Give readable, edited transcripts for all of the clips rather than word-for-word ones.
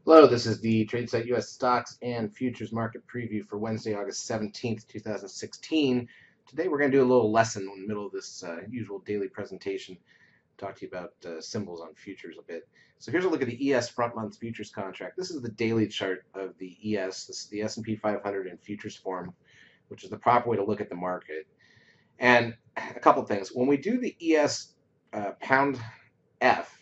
Hello, this is the Tradesight U.S. Stocks and Futures Market Preview for Wednesday, August 17th, 2016. Today we're going to do a little lesson in the middle of this usual daily presentation. Talk to you about symbols on futures a bit. So here's a look at the ES front month futures contract. This is the daily chart of the ES. This is the S&P 500 in futures form, which is the proper way to look at the market. And a couple things. When we do the ES pound F,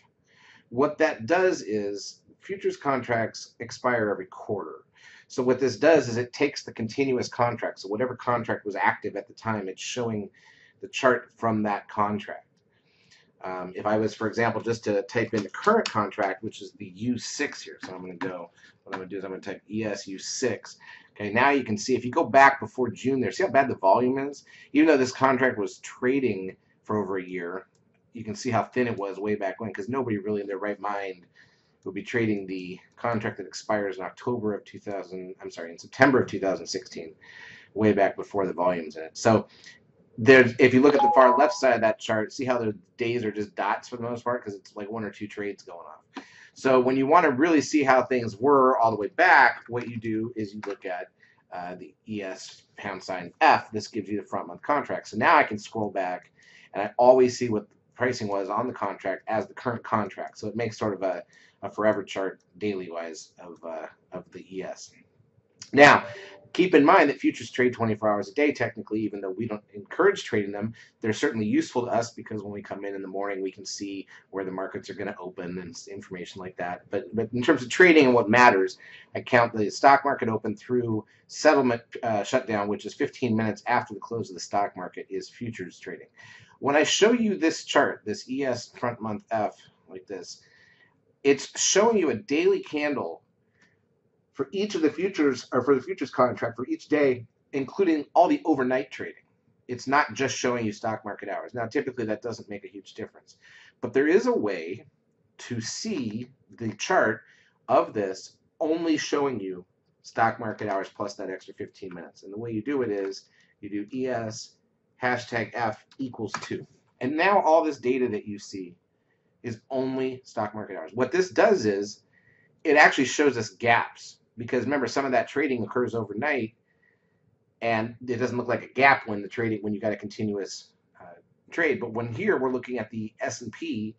what that does is futures contracts expire every quarter. So what this does is it takes the continuous contract. So whatever contract was active at the time, it's showing the chart from that contract. If I was, for example, just to type in the current contract, which is the U6 here. So I'm going to go, what I'm going to do is I'm going to type ESU6. Okay, now you can see if you go back before June there, see how bad the volume is? Even though this contract was trading for over a year, you can see how thin it was way back when, because nobody really in their right mind would be trading the contract that expires in in September of 2016, way back before the volume's in it. So if you look at the far left side of that chart, see how the days are just dots for the most part, because it's like one or two trades going off. So when you want to really see how things were all the way back, what you do is you look at the ES #F. This gives you the front month contract. So now I can scroll back, and I always see what the pricing was on the contract as the current contract. So it makes sort of a forever chart daily wise of the ES. Now, keep in mind that futures trade 24 hours a day technically, even though we don't encourage trading them. They're certainly useful to us because when we come in the morning, we can see where the markets are going to open and information like that. But in terms of trading and what matters, I count the stock market open through settlement shutdown, which is 15 minutes after the close of the stock market, is futures trading. When I show you this chart, this ES front month F like this, it's showing you a daily candle for each of the futures, or for the futures contract for each day, including all the overnight trading. It's not just showing you stock market hours. Now, typically that doesn't make a huge difference, but there is a way to see the chart of this only showing you stock market hours plus that extra 15 minutes. And the way you do it is you do ES #F equals 2. And now all this data that you see is only stock market hours. What this does is it actually shows us gaps, because remember, some of that trading occurs overnight, and it doesn't look like a gap when you got a continuous trade. But when here we're looking at the S&P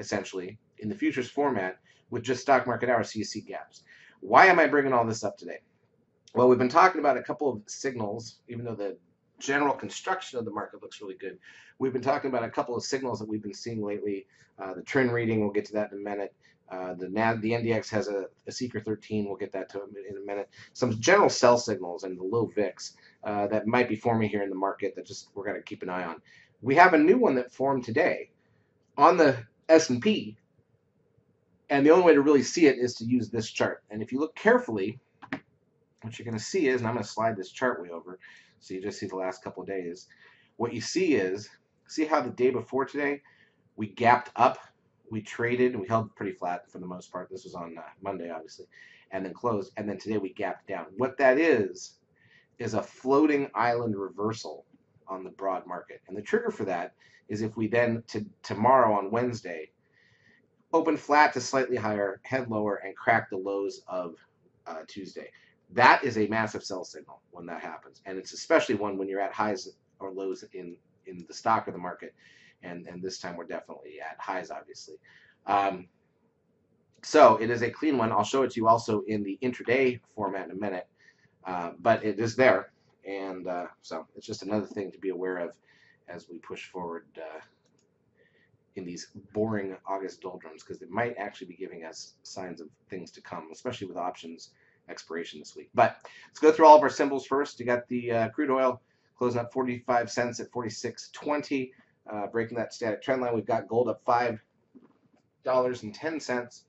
essentially in the futures format with just stock market hours, so you see gaps. Why am I bringing all this up today? Well, we've been talking about a couple of signals, even though the general construction of the market looks really good. We've been talking about a couple of signals that we've been seeing lately. The trend reading, we'll get to that in a minute. The NDX has a secret 13. We'll get that to in a minute. Some general sell signals and the low VIX that might be forming here in the market that we're going to keep an eye on. We have a new one that formed today on the S&P, and the only way to really see it is to use this chart. And if you look carefully, what you're going to see is, and I'm going to slide this chart way over so you just see the last couple of days. What you see is, see how the day before today we gapped up, we traded, and we held pretty flat for the most part. This was on Monday, obviously, and then closed. And then today we gapped down. What that is a floating island reversal on the broad market. And the trigger for that is if we then, tomorrow on Wednesday, open flat to slightly higher, head lower, and crack the lows of Tuesday. That is a massive sell signal when that happens. And it's especially one when you're at highs or lows in the stock or the market. And this time we're definitely at highs, obviously. So it is a clean one. I'll show it to you also in the intraday format in a minute. But it is there. And so it's just another thing to be aware of as we push forward in these boring August doldrums, because it might actually be giving us signs of things to come, especially with options expiration this week. But let's go through all of our symbols first. You got the crude oil closing up 45 cents at 46.20. Breaking that static trend line, we've got gold up $5.10.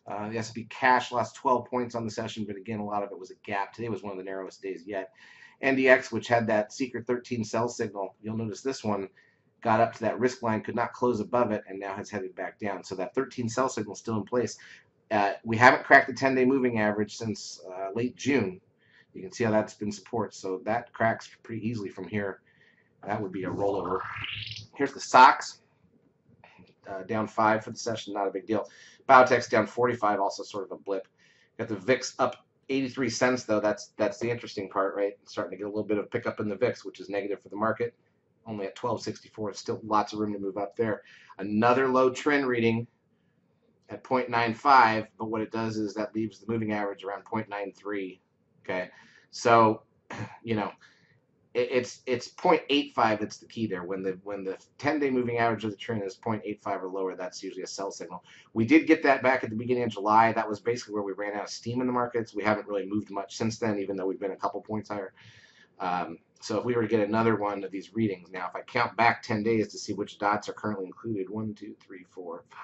The S&P cash lost 12 points on the session, but again, a lot of it was a gap. Today was one of the narrowest days yet. NDX, which had that secret 13 sell signal, you'll notice this one got up to that risk line, could not close above it, and now has headed back down. So that 13 sell signal is still in place. We haven't cracked the 10-day moving average since late June. You can see how that's been support. So that cracks pretty easily from here. That would be a rollover. Here's the stocks. Down 5 for the session, not a big deal. Biotech's down 45, also sort of a blip. Got the VIX up 83 cents, though. That's the interesting part, right? Starting to get a little bit of pickup in the VIX, which is negative for the market. Only at 1264. Still lots of room to move up there. Another low trend reading at 0.95, but what it does is that leaves the moving average around 0.93. Okay, so it's 0.85 that's the key there. When the 10-day moving average of the trend is 0.85 or lower, that's usually a sell signal. We did get that back at the beginning of July. That was basically where we ran out of steam in the markets. We haven't really moved much since then, even though we've been a couple points higher. So if we were to get another one of these readings, now if I count back 10 days to see which dots are currently included, 1, 2, 3, 4, 5,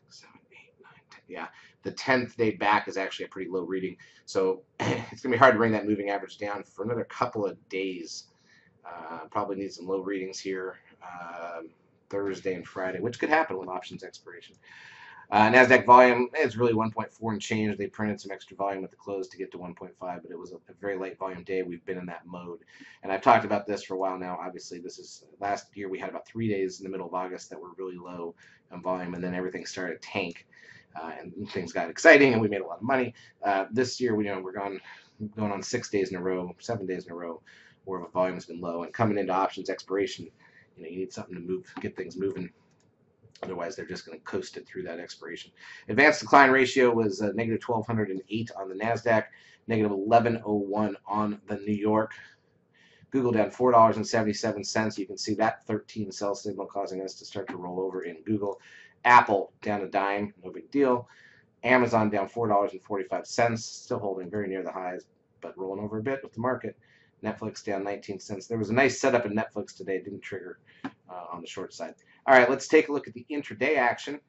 6, 7, 8, 9, 10. Yeah, the 10th day back is actually a pretty low reading. So it's going to be hard to bring that moving average down for another couple of days. Probably need some low readings here Thursday and Friday, which could happen with options expiration. NASDAQ volume is really 1.4 and change. They printed some extra volume at the close to get to 1.5, but it was a very light volume day. We've been in that mode. And I've talked about this for a while now. Obviously, this is last year we had about 3 days in the middle of August that were really low on volume, and then everything started to tank. And things got exciting, and we made a lot of money. This year, we're going on 6 days in a row, 7 days in a row, where the volume has been low. And coming into options expiration, you need something to get things moving. Otherwise, they're just going to coast it through that expiration. Advanced decline ratio was negative 1,208 on the NASDAQ, negative 1101 on the New York. Google down $4.77. You can see that 13 sell signal causing us to start to roll over in Google. Apple down a dime, no big deal. Amazon down $4.45, still holding very near the highs, but rolling over a bit with the market. Netflix down 19 cents. There was a nice setup in Netflix today. It didn't trigger on the short side. All right, let's take a look at the intraday action.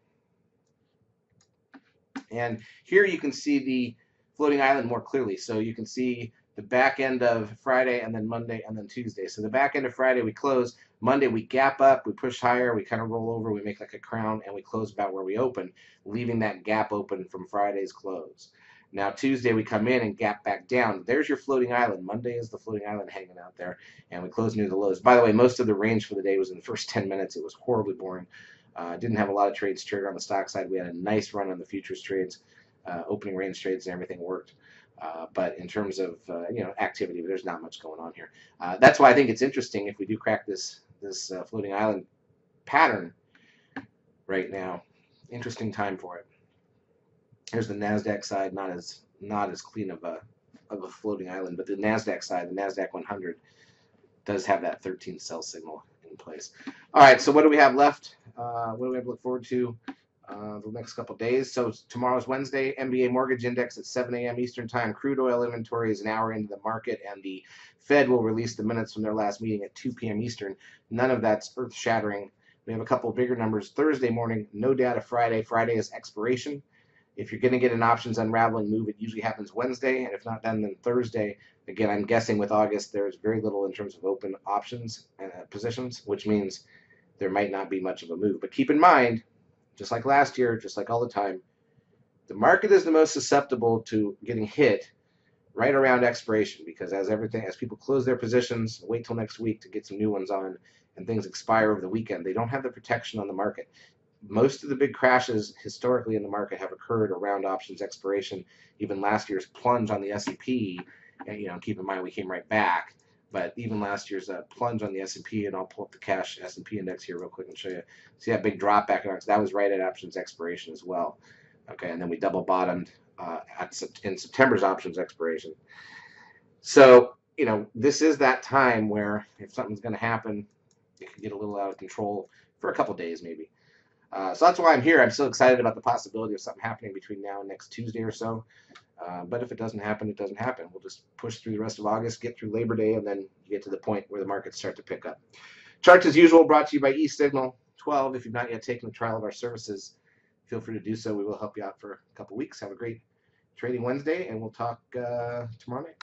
And here you can see the floating island more clearly. So you can see the back end of Friday and then Monday and then Tuesday. So the back end of Friday we close. Monday we gap up, we push higher, we kind of roll over, we make like a crown, and we close about where we open, leaving that gap open from Friday's close. Now Tuesday we come in and gap back down. There's your floating island. Monday is the floating island hanging out there, and we close near the lows. By the way, most of the range for the day was in the first 10 minutes. It was horribly boring. Didn't have a lot of trades triggered on the stock side. We had a nice run on the futures trades, opening range trades, and everything worked. But in terms of activity, there's not much going on here. That's why I think it's interesting if we do crack this floating island pattern right now. Interesting time for it. Here's the NASDAQ side, not as clean of a floating island, but the NASDAQ side, the NASDAQ 100, does have that 13 sell signal in place. All right, so what do we have left? What do we have to look forward to the next couple days? So tomorrow's Wednesday, MBA mortgage index at 7 a.m. Eastern time. Crude oil inventory is an hour into the market, and the Fed will release the minutes from their last meeting at 2 p.m. Eastern. None of that's earth-shattering. We have a couple of bigger numbers Thursday morning. No data Friday. Friday is expiration. If you're going to get an options unraveling move, it usually happens Wednesday, and if not done, then Thursday. Again, I'm guessing with August, there's very little in terms of open options positions, which means there might not be much of a move. But keep in mind, just like last year, just like all the time, the market is the most susceptible to getting hit right around expiration, because as people close their positions, wait till next week to get some new ones on, and things expire over the weekend, they don't have the protection on the market. Most of the big crashes historically in the market have occurred around options expiration. Even last year's plunge on the S&P, and keep in mind we came right back, but even last year's plunge on the S&P, and I'll pull up the cash S&P index here real quick and show you. See that big drop back in August? That was right at options expiration as well. Okay, and then we double bottomed in September's options expiration. So, this is that time where if something's going to happen, it can get a little out of control for a couple days maybe. So that's why I'm here. I'm still excited about the possibility of something happening between now and next Tuesday or so. But if it doesn't happen, it doesn't happen. We'll just push through the rest of August, get through Labor Day, and then you get to the point where the markets start to pick up. Charts, as usual, brought to you by eSignal 12. If you've not yet taken the trial of our services, feel free to do so. We will help you out for a couple weeks. Have a great trading Wednesday, and we'll talk tomorrow night.